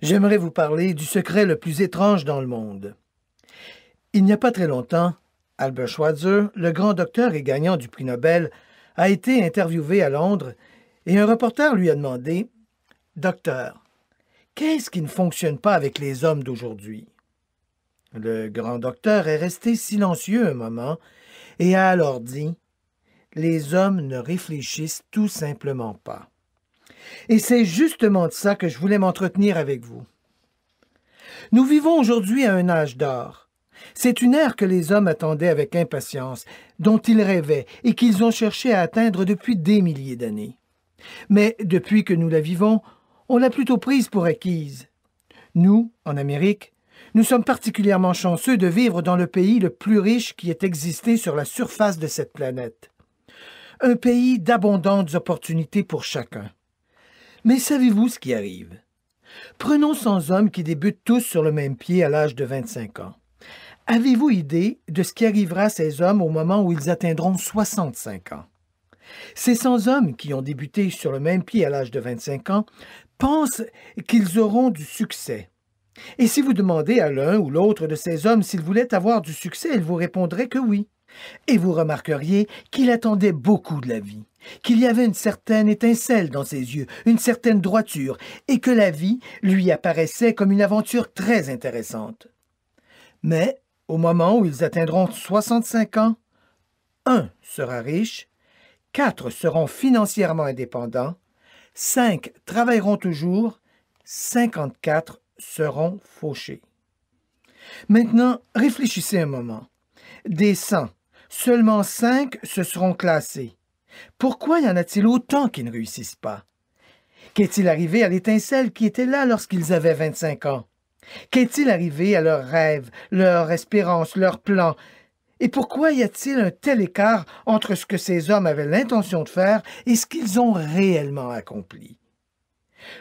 J'aimerais vous parler du secret le plus étrange dans le monde. Il n'y a pas très longtemps, Albert Schweitzer, le grand docteur et gagnant du prix Nobel, a été interviewé à Londres et un reporter lui a demandé « Docteur, qu'est-ce qui ne fonctionne pas avec les hommes d'aujourd'hui ?» Le grand docteur est resté silencieux un moment et a alors dit « Les hommes ne réfléchissent tout simplement pas. » Et c'est justement de ça que je voulais m'entretenir avec vous. Nous vivons aujourd'hui à un âge d'or. C'est une ère que les hommes attendaient avec impatience, dont ils rêvaient et qu'ils ont cherché à atteindre depuis des milliers d'années. Mais depuis que nous la vivons, on l'a plutôt prise pour acquise. Nous, en Amérique, nous sommes particulièrement chanceux de vivre dans le pays le plus riche qui ait existé sur la surface de cette planète. Un pays d'abondantes opportunités pour chacun. Mais savez-vous ce qui arrive? Prenons 100 hommes qui débutent tous sur le même pied à l'âge de 25 ans. Avez-vous idée de ce qui arrivera à ces hommes au moment où ils atteindront 65 ans? Ces 100 hommes qui ont débuté sur le même pied à l'âge de 25 ans pensent qu'ils auront du succès. Et si vous demandez à l'un ou l'autre de ces hommes s'il voulait avoir du succès, il vous répondrait que oui. Et vous remarqueriez qu'il attendait beaucoup de la vie, qu'il y avait une certaine étincelle dans ses yeux, une certaine droiture, et que la vie lui apparaissait comme une aventure très intéressante. Mais, au moment où ils atteindront 65 ans, 1 sera riche, 4 seront financièrement indépendants, 5 travailleront toujours, 54 seront fauchés. Maintenant, réfléchissez un moment. Des 100, seulement 5 se seront classés. Pourquoi y en a-t-il autant qui ne réussissent pas? Qu'est-il arrivé à l'étincelle qui était là lorsqu'ils avaient 25 ans? Qu'est-il arrivé à leurs rêves, leurs espérances, leurs plans? Et pourquoi y a-t-il un tel écart entre ce que ces hommes avaient l'intention de faire et ce qu'ils ont réellement accompli?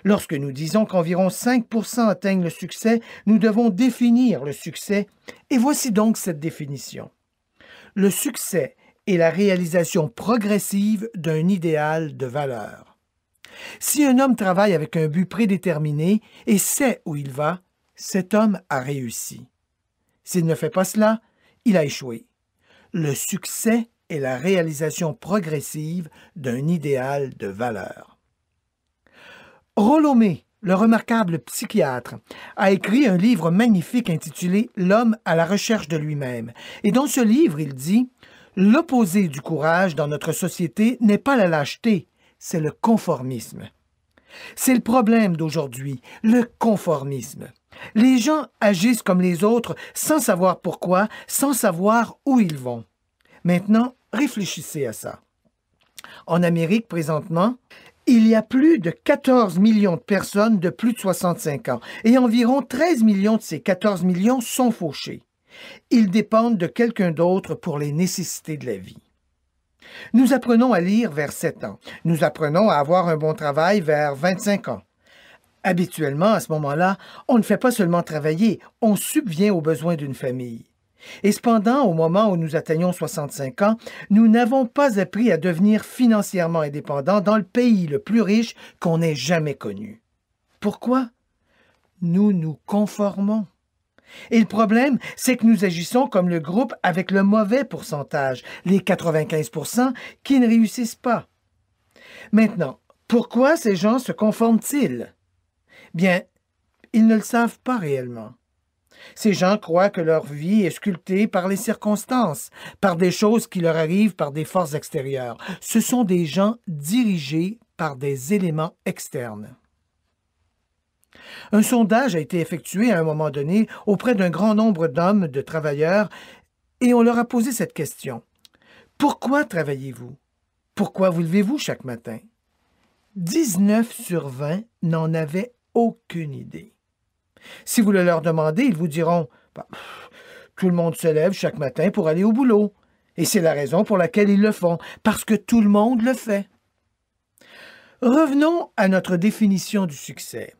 Lorsque nous disons qu'environ 5% atteignent le succès, nous devons définir le succès, et voici donc cette définition. Le succès est la réalisation progressive d'un idéal de valeur. Si un homme travaille avec un but prédéterminé et sait où il va, cet homme a réussi. S'il ne fait pas cela, il a échoué. Le succès est la réalisation progressive d'un idéal de valeur. Rollo May, le remarquable psychiatre, a écrit un livre magnifique intitulé « L'homme à la recherche de lui-même ». Et dans ce livre, il dit « L'opposé du courage dans notre société n'est pas la lâcheté, c'est le conformisme. » C'est le problème d'aujourd'hui, le conformisme. Les gens agissent comme les autres sans savoir pourquoi, sans savoir où ils vont. Maintenant, réfléchissez à ça. En Amérique, présentement, il y a plus de 14 millions de personnes de plus de 65 ans et environ 13 millions de ces 14 millions sont fauchés. Ils dépendent de quelqu'un d'autre pour les nécessités de la vie. Nous apprenons à lire vers 7 ans. Nous apprenons à avoir un bon travail vers 25 ans. Habituellement, à ce moment-là, on ne fait pas seulement travailler, on subvient aux besoins d'une famille. Et cependant, au moment où nous atteignons 65 ans, nous n'avons pas appris à devenir financièrement indépendants dans le pays le plus riche qu'on ait jamais connu. Pourquoi? Nous nous conformons. Et le problème, c'est que nous agissons comme le groupe avec le mauvais pourcentage, les 95% qui ne réussissent pas. Maintenant, pourquoi ces gens se conforment-ils? Bien, ils ne le savent pas réellement. Ces gens croient que leur vie est sculptée par les circonstances, par des choses qui leur arrivent par des forces extérieures. Ce sont des gens dirigés par des éléments externes. Un sondage a été effectué à un moment donné auprès d'un grand nombre d'hommes, de travailleurs, et on leur a posé cette question. Pourquoi travaillez-vous? Pourquoi vous levez-vous chaque matin? 19 sur 20 n'en avaient aucune idée. Si vous le leur demandez, ils vous diront « Tout le monde se lève chaque matin pour aller au boulot. » Et c'est la raison pour laquelle ils le font, parce que tout le monde le fait. Revenons à notre définition du succès.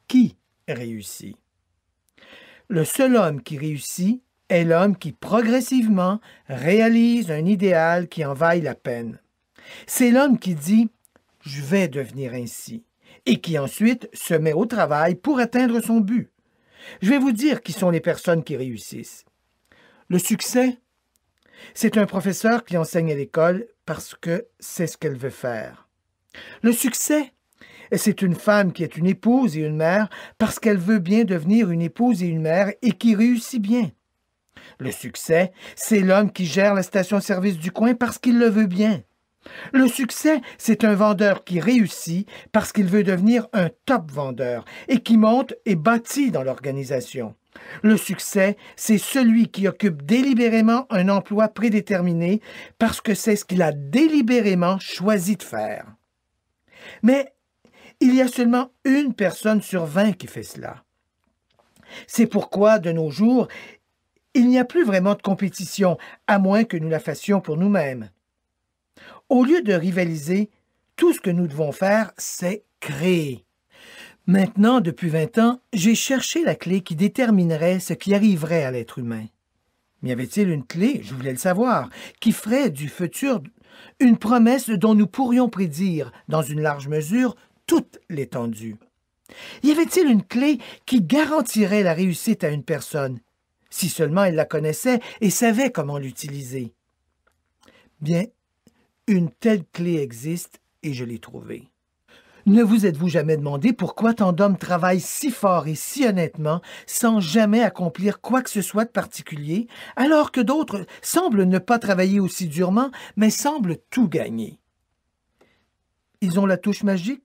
Qui réussit? Le seul homme qui réussit est l'homme qui progressivement réalise un idéal qui en vaille la peine. C'est l'homme qui dit « Je vais devenir ainsi ». et qui ensuite se met au travail pour atteindre son but. Je vais vous dire qui sont les personnes qui réussissent. Le succès, c'est un professeur qui enseigne à l'école parce que c'est ce qu'elle veut faire. Le succès, c'est une femme qui est une épouse et une mère parce qu'elle veut bien devenir une épouse et une mère et qui réussit bien. Le succès, c'est l'homme qui gère la station-service du coin parce qu'il le veut bien. Le succès, c'est un vendeur qui réussit parce qu'il veut devenir un top vendeur et qui monte et bâtit dans l'organisation. Le succès, c'est celui qui occupe délibérément un emploi prédéterminé parce que c'est ce qu'il a délibérément choisi de faire. Mais il y a seulement une personne sur 20 qui fait cela. C'est pourquoi, de nos jours, il n'y a plus vraiment de compétition, à moins que nous la fassions pour nous-mêmes. Au lieu de rivaliser, tout ce que nous devons faire, c'est créer. Maintenant, depuis 20 ans, j'ai cherché la clé qui déterminerait ce qui arriverait à l'être humain. Mais y avait-il une clé, je voulais le savoir, qui ferait du futur une promesse dont nous pourrions prédire, dans une large mesure, toute l'étendue? Y avait-il une clé qui garantirait la réussite à une personne, si seulement elle la connaissait et savait comment l'utiliser? Bien, une telle clé existe et je l'ai trouvée. Ne vous êtes-vous jamais demandé pourquoi tant d'hommes travaillent si fort et si honnêtement sans jamais accomplir quoi que ce soit de particulier, alors que d'autres semblent ne pas travailler aussi durement, mais semblent tout gagner? Ils ont la touche magique?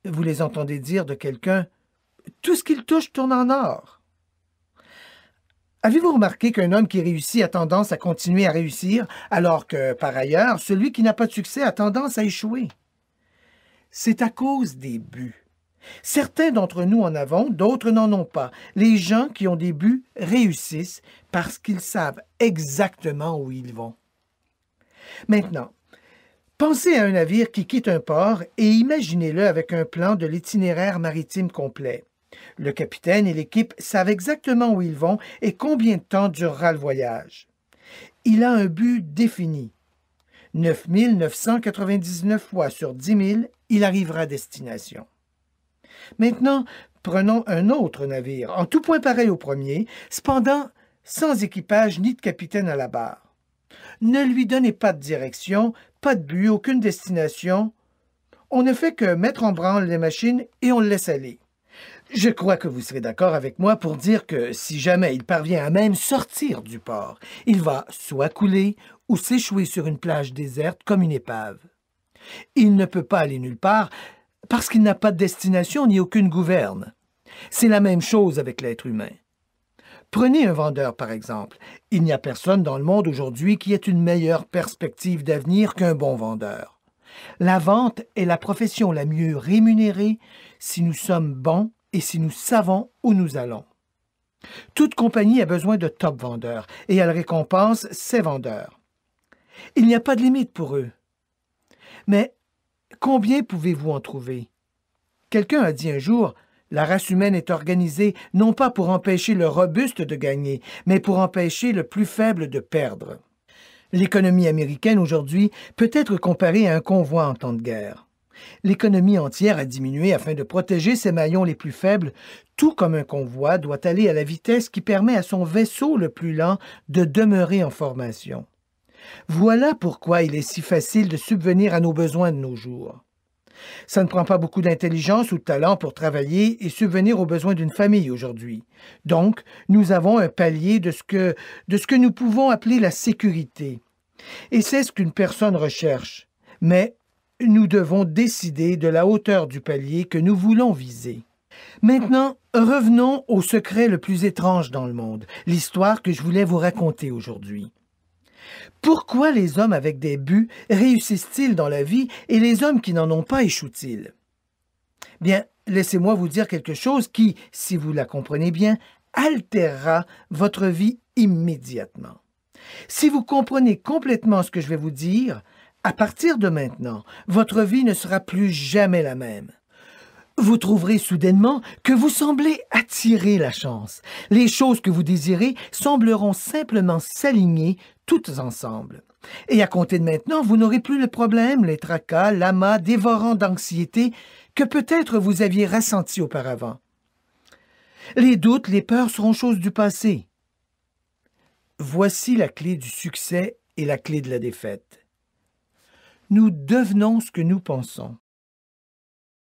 Vous les entendez dire de quelqu'un « Tout ce qu'il touche tourne en or ». Avez-vous remarqué qu'un homme qui réussit a tendance à continuer à réussir, alors que, par ailleurs, celui qui n'a pas de succès a tendance à échouer? C'est à cause des buts. Certains d'entre nous en avons, d'autres n'en ont pas. Les gens qui ont des buts réussissent parce qu'ils savent exactement où ils vont. Maintenant, pensez à un navire qui quitte un port et imaginez-le avec un plan de l'itinéraire maritime complet. Le capitaine et l'équipe savent exactement où ils vont et combien de temps durera le voyage. Il a un but défini. 9 999 fois sur 10 000, il arrivera à destination. Maintenant, prenons un autre navire, en tout point pareil au premier, cependant sans équipage ni de capitaine à la barre. Ne lui donnez pas de direction, pas de but, aucune destination. On ne fait que mettre en branle les machines et on le laisse aller. Je crois que vous serez d'accord avec moi pour dire que si jamais il parvient à même sortir du port, il va soit couler ou s'échouer sur une plage déserte comme une épave. Il ne peut pas aller nulle part parce qu'il n'a pas de destination ni aucune gouverne. C'est la même chose avec l'être humain. Prenez un vendeur, par exemple. Il n'y a personne dans le monde aujourd'hui qui ait une meilleure perspective d'avenir qu'un bon vendeur. La vente est la profession la mieux rémunérée si nous sommes bons et si nous savons où nous allons. Toute compagnie a besoin de top vendeurs et elle récompense ses vendeurs. Il n'y a pas de limite pour eux. Mais combien pouvez-vous en trouver? Quelqu'un a dit un jour, la race humaine est organisée non pas pour empêcher le robuste de gagner, mais pour empêcher le plus faible de perdre. L'économie américaine aujourd'hui peut être comparée à un convoi en temps de guerre. L'économie entière a diminué afin de protéger ses maillons les plus faibles, tout comme un convoi doit aller à la vitesse qui permet à son vaisseau le plus lent de demeurer en formation. Voilà pourquoi il est si facile de subvenir à nos besoins de nos jours. Ça ne prend pas beaucoup d'intelligence ou de talent pour travailler et subvenir aux besoins d'une famille aujourd'hui. Donc, nous avons un palier de ce que nous pouvons appeler la sécurité. Et c'est ce qu'une personne recherche. Mais nous devons décider de la hauteur du palier que nous voulons viser. Maintenant, revenons au secret le plus étrange dans le monde, l'histoire que je voulais vous raconter aujourd'hui. Pourquoi les hommes avec des buts réussissent-ils dans la vie et les hommes qui n'en ont pas échouent-ils? Bien, laissez-moi vous dire quelque chose qui, si vous la comprenez bien, altérera votre vie immédiatement. Si vous comprenez complètement ce que je vais vous dire, à partir de maintenant, votre vie ne sera plus jamais la même. Vous trouverez soudainement que vous semblez attirer la chance. Les choses que vous désirez sembleront simplement s'aligner toutes ensemble. Et à compter de maintenant, vous n'aurez plus le problème, les tracas, l'amas dévorant d'anxiété que peut-être vous aviez ressenties auparavant. Les doutes, les peurs seront choses du passé. Voici la clé du succès et la clé de la défaite. Nous devenons ce que nous pensons.